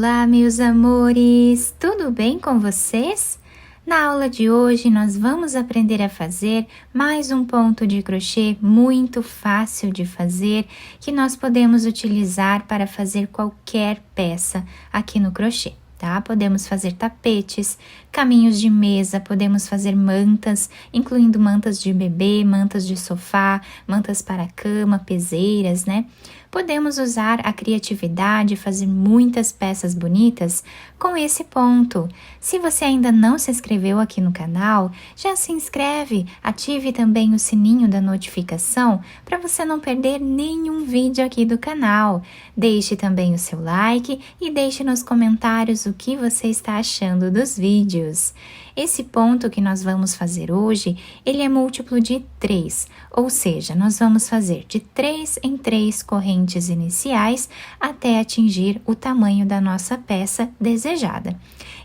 Olá, meus amores! Tudo bem com vocês? Na aula de hoje, nós vamos aprender a fazer mais um ponto de crochê muito fácil de fazer, que nós podemos utilizar para fazer qualquer peça aqui no crochê, tá? Podemos fazer tapetes, caminhos de mesa, podemos fazer mantas, incluindo mantas de bebê, mantas de sofá, mantas para cama, peseiras, né? Podemos usar a criatividade e fazer muitas peças bonitas com esse ponto. Se você ainda não se inscreveu aqui no canal, já se inscreve, ative também o sininho da notificação para você não perder nenhum vídeo aqui do canal. Deixe também o seu like e deixe nos comentários o que você está achando dos vídeos. Esse ponto que nós vamos fazer hoje, ele é múltiplo de 3, ou seja, nós vamos fazer de 3 em 3 correntes iniciais até atingir o tamanho da nossa peça desejada.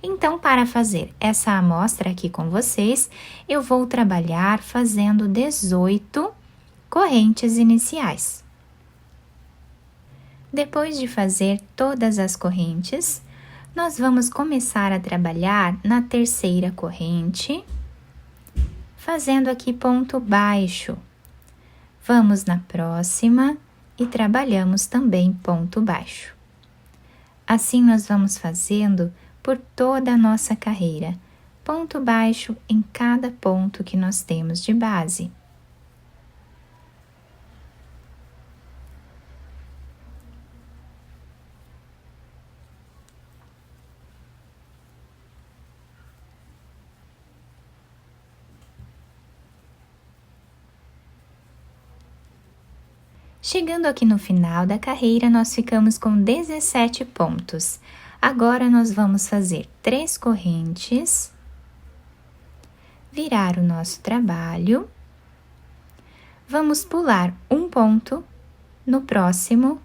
Então, para fazer essa amostra aqui com vocês, eu vou trabalhar fazendo 18 correntes iniciais. Depois de fazer todas as correntes, nós vamos começar a trabalhar na terceira corrente, fazendo aqui ponto baixo. Vamos na próxima e trabalhamos também ponto baixo. Assim, nós vamos fazendo por toda a nossa carreira, ponto baixo em cada ponto que nós temos de base. Chegando aqui no final da carreira, nós ficamos com 17 pontos. Agora, nós vamos fazer 3 correntes, virar o nosso trabalho, vamos pular um ponto, no próximo,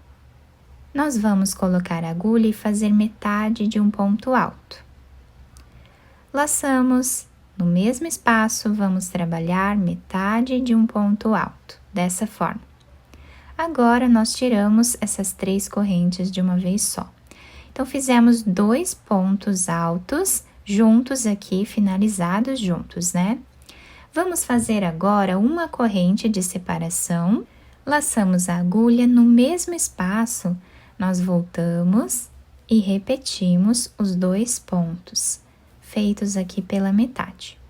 nós vamos colocar a agulha e fazer metade de um ponto alto. Laçamos, no mesmo espaço, vamos trabalhar metade de um ponto alto, dessa forma. Agora, nós tiramos essas 3 correntes de uma vez só. Então, fizemos 2 pontos altos juntos aqui, finalizados juntos, né? Vamos fazer agora uma corrente de separação. Laçamos a agulha no mesmo espaço, nós voltamos e repetimos os 2 pontos, feitos aqui pela metade.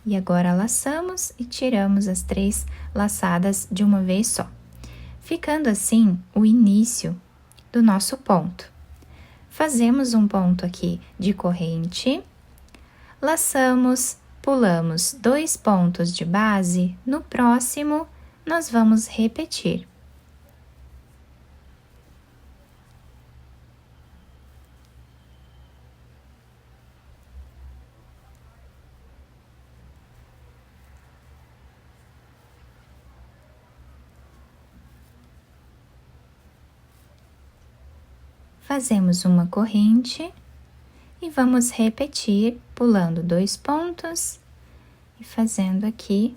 E agora, laçamos e tiramos as 3 laçadas de uma vez só. Ficando assim, o início do nosso ponto. Fazemos um ponto aqui de corrente, laçamos, pulamos 2 pontos de base, no próximo, nós vamos repetir. Fazemos uma corrente e vamos repetir, pulando 2 pontos e fazendo aqui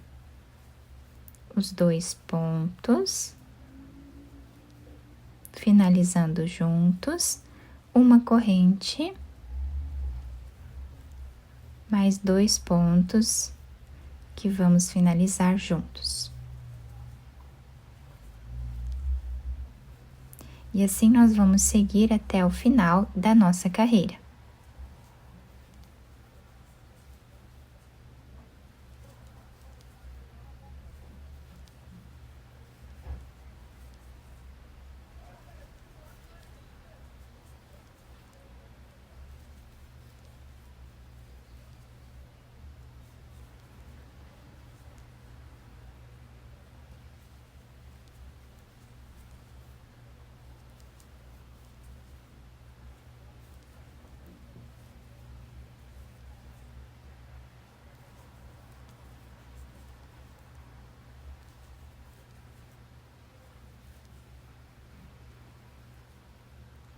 os 2 pontos, finalizando juntos, uma corrente, mais 2 pontos que vamos finalizar juntos. E assim nós vamos seguir até o final da nossa carreira.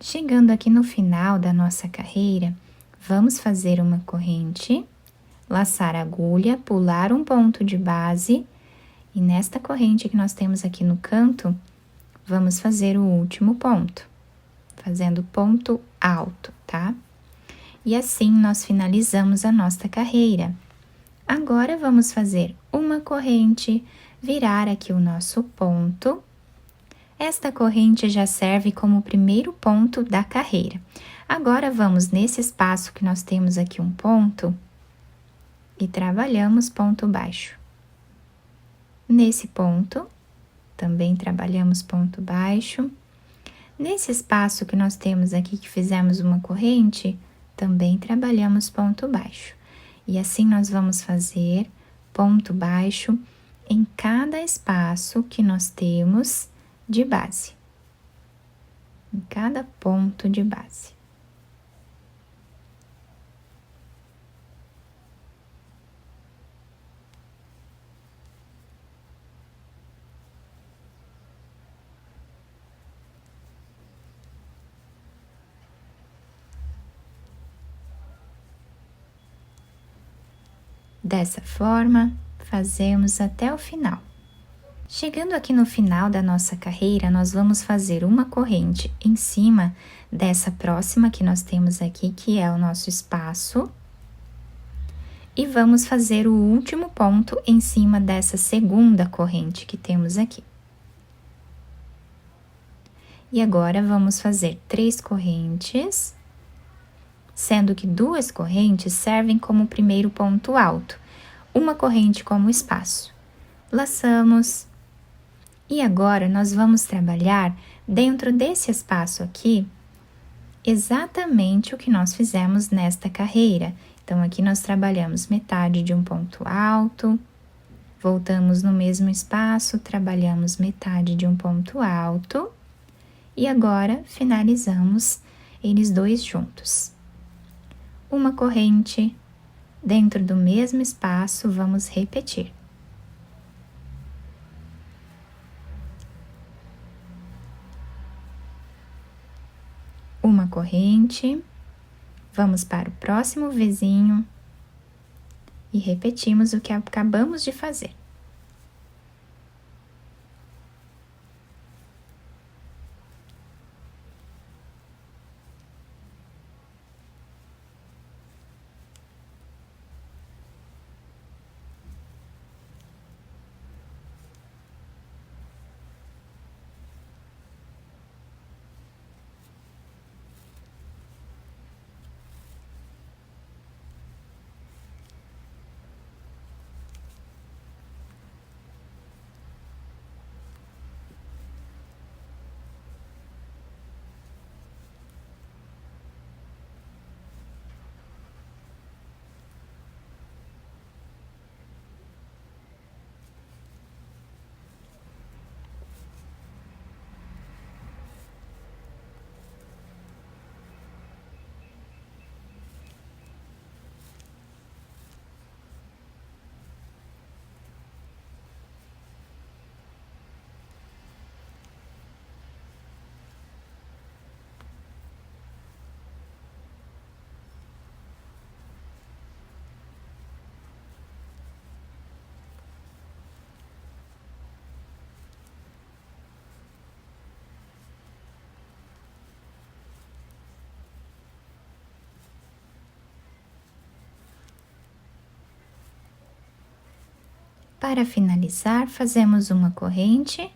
Chegando aqui no final da nossa carreira, vamos fazer uma corrente, laçar a agulha, pular um ponto de base, e nesta corrente que nós temos aqui no canto, vamos fazer o último ponto. fazendo ponto alto, tá? E assim nós finalizamos a nossa carreira. Agora vamos fazer uma corrente, virar aqui o nosso ponto. Esta corrente já serve como o primeiro ponto da carreira. Agora vamos nesse espaço que nós temos aqui um ponto e trabalhamos ponto baixo. Nesse ponto, também trabalhamos ponto baixo. Nesse espaço que nós temos aqui que fizemos uma corrente, também trabalhamos ponto baixo. E assim nós vamos fazer ponto baixo em cada espaço que nós temos de base. Em cada ponto de base. Dessa forma, fazemos até o final. Chegando aqui no final da nossa carreira, nós vamos fazer uma corrente em cima dessa próxima que nós temos aqui, que é o nosso espaço. E vamos fazer o último ponto em cima dessa segunda corrente que temos aqui. E agora, vamos fazer 3 correntes, sendo que 2 correntes servem como primeiro ponto alto, uma corrente como espaço. Laçamos. E agora, nós vamos trabalhar dentro desse espaço aqui, exatamente o que nós fizemos nesta carreira. Então, aqui nós trabalhamos metade de um ponto alto, voltamos no mesmo espaço, trabalhamos metade de um ponto alto, e agora finalizamos eles dois juntos. Uma corrente, dentro do mesmo espaço, vamos repetir. Uma corrente, vamos para o próximo vizinho e repetimos o que acabamos de fazer. Para finalizar, fazemos uma corrente,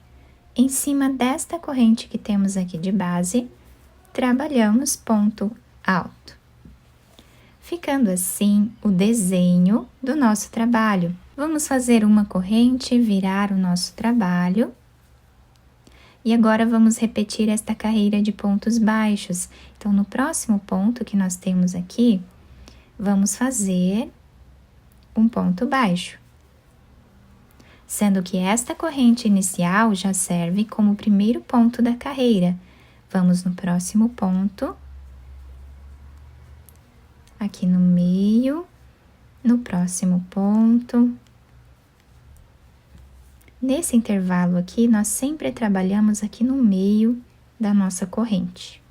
em cima desta corrente que temos aqui de base, trabalhamos ponto alto. Ficando assim o desenho do nosso trabalho. Vamos fazer uma corrente, virar o nosso trabalho. E agora vamos repetir esta carreira de pontos baixos. Então, no próximo ponto que nós temos aqui, vamos fazer um ponto baixo. Sendo que esta corrente inicial já serve como o primeiro ponto da carreira. Vamos no próximo ponto, aqui no meio, no próximo ponto. Nesse intervalo aqui, nós sempre trabalhamos aqui no meio da nossa corrente.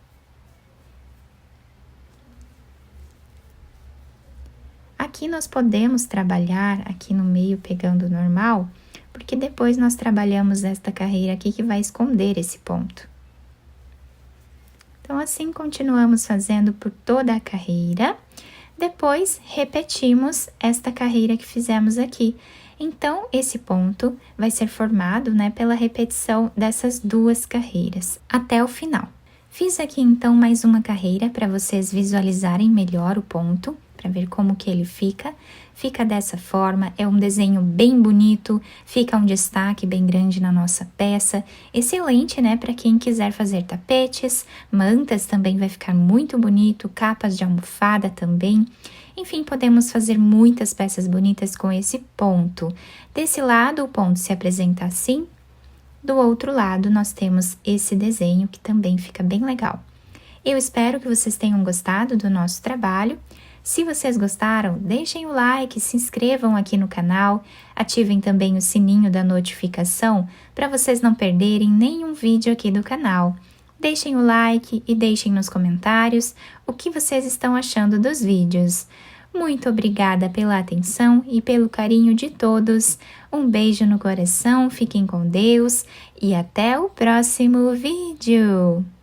Aqui nós podemos trabalhar aqui no meio pegando normal, porque depois nós trabalhamos esta carreira aqui que vai esconder esse ponto. Então, assim continuamos fazendo por toda a carreira. Depois, repetimos esta carreira que fizemos aqui. Então, esse ponto vai ser formado, né, pela repetição dessas duas carreiras até o final. Fiz aqui, então, mais uma carreira para vocês visualizarem melhor o ponto, para ver como que ele fica. Fica dessa forma, é um desenho bem bonito, fica um destaque bem grande na nossa peça. Excelente, né, para quem quiser fazer tapetes, mantas também vai ficar muito bonito, capas de almofada também. Enfim, podemos fazer muitas peças bonitas com esse ponto. Desse lado, o ponto se apresenta assim. Do outro lado, nós temos esse desenho que também fica bem legal. Eu espero que vocês tenham gostado do nosso trabalho. Se vocês gostaram, deixem o like, se inscrevam aqui no canal, ativem também o sininho da notificação para vocês não perderem nenhum vídeo aqui do canal. Deixem o like e deixem nos comentários o que vocês estão achando dos vídeos. Muito obrigada pela atenção e pelo carinho de todos. Um beijo no coração, fiquem com Deus e até o próximo vídeo!